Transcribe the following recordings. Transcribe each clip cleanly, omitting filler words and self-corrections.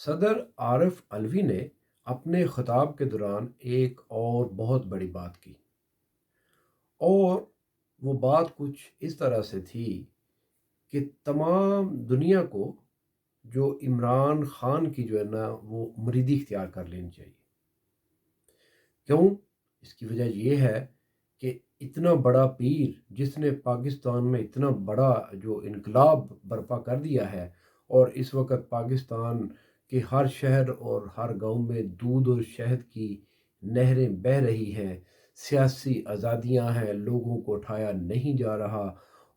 صدر عارف علوی نے اپنے خطاب کے دوران ایک اور بہت بڑی بات کی، اور وہ بات کچھ اس طرح سے تھی کہ تمام دنیا کو جو عمران خان کی جو ہے نا وہ مریدی اختیار کر لینی چاہیے۔ کیوں؟ اس کی وجہ یہ ہے کہ اتنا بڑا پیر جس نے پاکستان میں اتنا بڑا جو انقلاب برپا کر دیا ہے، اور اس وقت پاکستان کے ہر شہر اور ہر گاؤں میں دودھ اور شہد کی نہریں بہہ رہی ہیں، سیاسی آزادیاں ہیں، لوگوں کو اٹھایا نہیں جا رہا،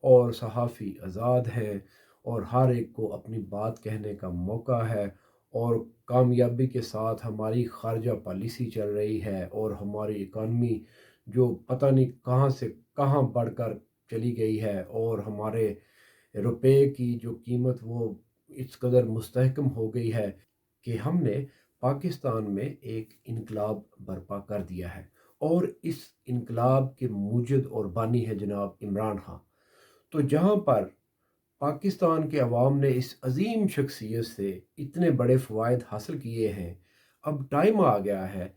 اور صحافی آزاد ہیں، اور ہر ایک کو اپنی بات کہنے کا موقع ہے، اور کامیابی کے ساتھ ہماری خارجہ پالیسی چل رہی ہے، اور ہماری اکانومی جو پتہ نہیں کہاں سے کہاں بڑھ کر چلی گئی ہے، اور ہمارے روپے کی جو قیمت وہ اس قدر مستحکم ہو گئی ہے کہ ہم نے پاکستان میں ایک انقلاب برپا کر دیا ہے، اور اس انقلاب کے موجد اور بانی ہے جناب عمران خان۔ تو جہاں پر پاکستان کے عوام نے اس عظیم شخصیت سے اتنے بڑے فوائد حاصل کیے ہیں، اب ٹائم آ گیا ہے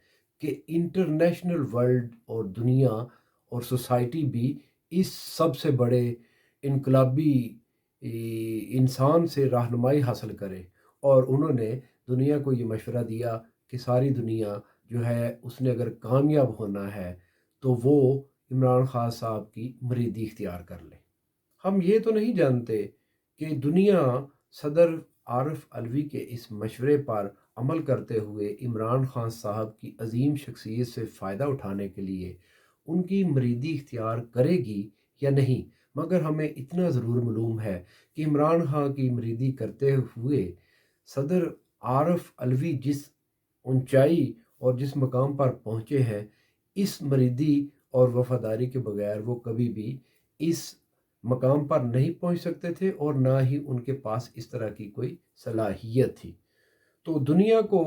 کہ انٹرنیشنل ورلڈ اور دنیا اور سوسائٹی بھی اس سب سے بڑے انقلابی انسان سے رہنمائی حاصل کرے، اور انہوں نے دنیا کو یہ مشورہ دیا کہ ساری دنیا جو ہے اس نے اگر کامیاب ہونا ہے تو وہ عمران خان صاحب کی مریدی اختیار کر لے۔ ہم یہ تو نہیں جانتے کہ دنیا صدر عارف علوی کے اس مشورے پر عمل کرتے ہوئے عمران خان صاحب کی عظیم شخصیت سے فائدہ اٹھانے کے لیے ان کی مریدی اختیار کرے گی یا نہیں، مگر ہمیں اتنا ضرور معلوم ہے کہ عمران خان کی مریدی کرتے ہوئے صدر عارف علوی جس اونچائی اور جس مقام پر پہنچے ہیں، اس مریدی اور وفاداری کے بغیر وہ کبھی بھی اس مقام پر نہیں پہنچ سکتے تھے، اور نہ ہی ان کے پاس اس طرح کی کوئی صلاحیت تھی۔ تو دنیا کو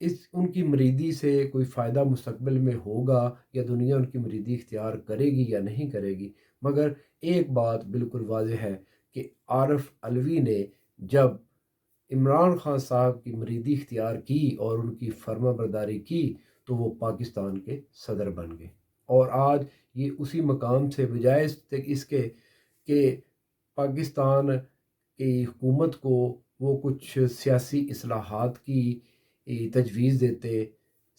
ان کی مریدی سے کوئی فائدہ مستقبل میں ہوگا، یا دنیا ان کی مریدی اختیار کرے گی یا نہیں کرے گی، مگر ایک بات بالکل واضح ہے کہ عارف علوی نے جب عمران خان صاحب کی مریدی اختیار کی اور ان کی فرما برداری کی تو وہ پاکستان کے صدر بن گئے، اور آج یہ اسی مقام سے بجائے اس کے کہ پاکستان کی حکومت کو وہ کچھ سیاسی اصلاحات کی تجویز دیتے،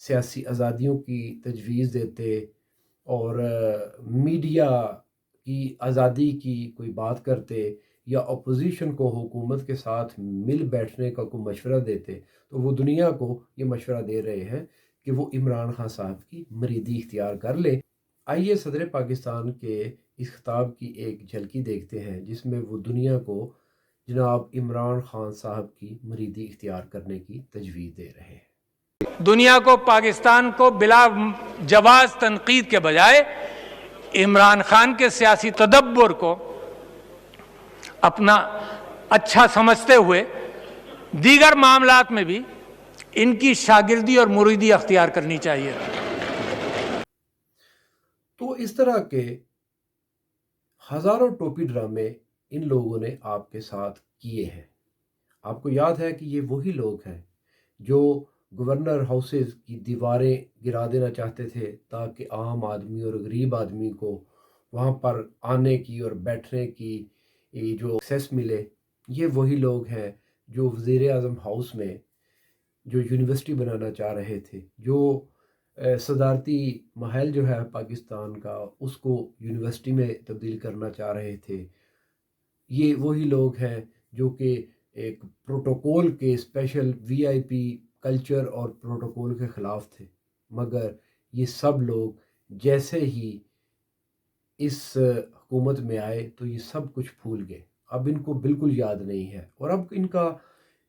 سیاسی آزادیوں کی تجویز دیتے، اور میڈیا کی آزادی کی کوئی بات کرتے، یا اپوزیشن کو حکومت کے ساتھ مل بیٹھنے کا کوئی مشورہ دیتے، تو وہ دنیا کو یہ مشورہ دے رہے ہیں کہ وہ عمران خان صاحب کی مریدی اختیار کر لے۔ آئیے صدر پاکستان کے اس خطاب کی ایک جھلکی دیکھتے ہیں جس میں وہ دنیا کو جناب عمران خان صاحب کی مریدی اختیار کرنے کی تجویز دے رہے ہیں۔ دنیا کو پاکستان کو بلا جواز تنقید کے بجائے عمران خان کے سیاسی تدبر کو اپنا اچھا سمجھتے ہوئے دیگر معاملات میں بھی ان کی شاگردی اور مریدی اختیار کرنی چاہیے۔ تو اس طرح کے ہزاروں ٹوپی ڈرامے ان لوگوں نے آپ کے ساتھ کیے ہیں۔ آپ کو یاد ہے کہ یہ وہی لوگ ہیں جو گورنر ہاؤسز کی دیواریں گرا دینا چاہتے تھے تاکہ عام آدمی اور غریب آدمی کو وہاں پر آنے کی اور بیٹھنے کی جو ایکسیس ملے۔ یہ وہی لوگ ہیں جو وزیر اعظم ہاؤس میں جو یونیورسٹی بنانا چاہ رہے تھے، جو صدارتی محل جو ہے پاکستان کا اس کو یونیورسٹی میں تبدیل کرنا چاہ رہے تھے۔ یہ وہی لوگ ہیں جو کہ ایک پروٹوکول کے اسپیشل وی آئی پی کلچر اور پروٹوکول کے خلاف تھے، مگر یہ سب لوگ جیسے ہی اس حکومت میں آئے تو یہ سب کچھ بھول گئے، اب ان کو بالکل یاد نہیں ہے، اور اب ان کا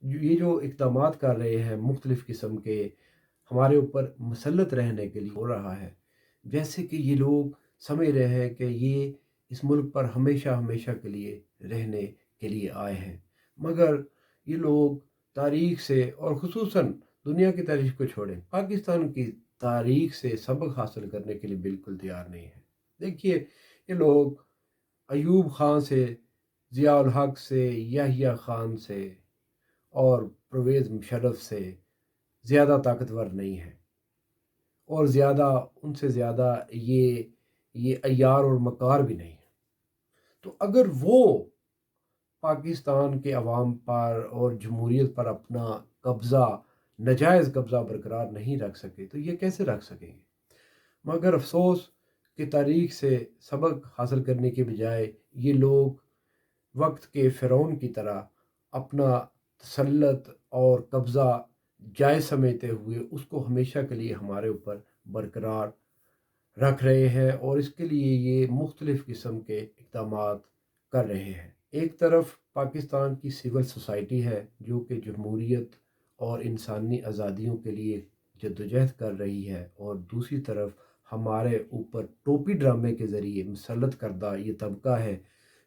یہ جو اقدامات کر رہے ہیں مختلف قسم کے ہمارے اوپر مسلط رہنے کے لیے ہو رہا ہے، جیسے کہ یہ لوگ سمجھ رہے ہیں کہ یہ اس ملک پر ہمیشہ ہمیشہ کے لیے رہنے کے لیے آئے ہیں، مگر یہ لوگ تاریخ سے، اور خصوصاً دنیا کی تاریخ کو چھوڑیں، پاکستان کی تاریخ سے سبق حاصل کرنے کے لیے بالکل تیار نہیں ہے۔ دیکھیے یہ لوگ ایوب خان سے، ضیاء الحق سے، یحییٰ خان سے اور پرویز مشرف سے زیادہ طاقتور نہیں ہے، اور ان سے زیادہ یہ عیار اور مکار بھی نہیں ہے۔ تو اگر وہ پاکستان کے عوام پر اور جمہوریت پر اپنا ناجائز قبضہ برقرار نہیں رکھ سکے تو یہ کیسے رکھ سکیں گے؟ مگر افسوس کہ تاریخ سے سبق حاصل کرنے کے بجائے یہ لوگ وقت کے فرعون کی طرح اپنا تسلط اور قبضہ جائز سمجھتے ہوئے اس کو ہمیشہ کے لیے ہمارے اوپر برقرار رکھ رہے ہیں، اور اس کے لیے یہ مختلف قسم کے اقدامات کر رہے ہیں۔ ایک طرف پاکستان کی سول سوسائٹی ہے جو کہ جمہوریت اور انسانی آزادیوں کے لیے جدوجہد کر رہی ہے، اور دوسری طرف ہمارے اوپر ٹوپی ڈرامے کے ذریعے مسلط کردہ یہ طبقہ ہے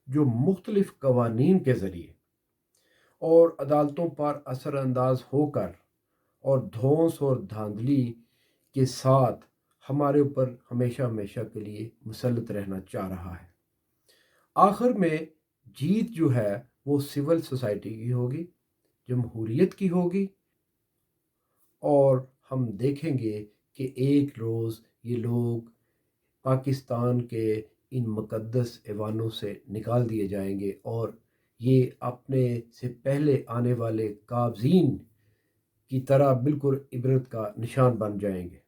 جو مختلف قوانین کے ذریعے اور عدالتوں پر اثر انداز ہو کر اور دھونس اور دھاندلی کے ساتھ ہمارے اوپر ہمیشہ کے لیے مسلط رہنا چاہ رہا ہے۔ آخر میں جیت جو ہے وہ سول سوسائٹی کی ہوگی، جمہوریت کی ہوگی، اور ہم دیکھیں گے کہ ایک روز یہ لوگ پاکستان کے ان مقدس ایوانوں سے نکال دیے جائیں گے، اور یہ اپنے سے پہلے آنے والے قابضین کی طرح بالکل عبرت کا نشان بن جائیں گے۔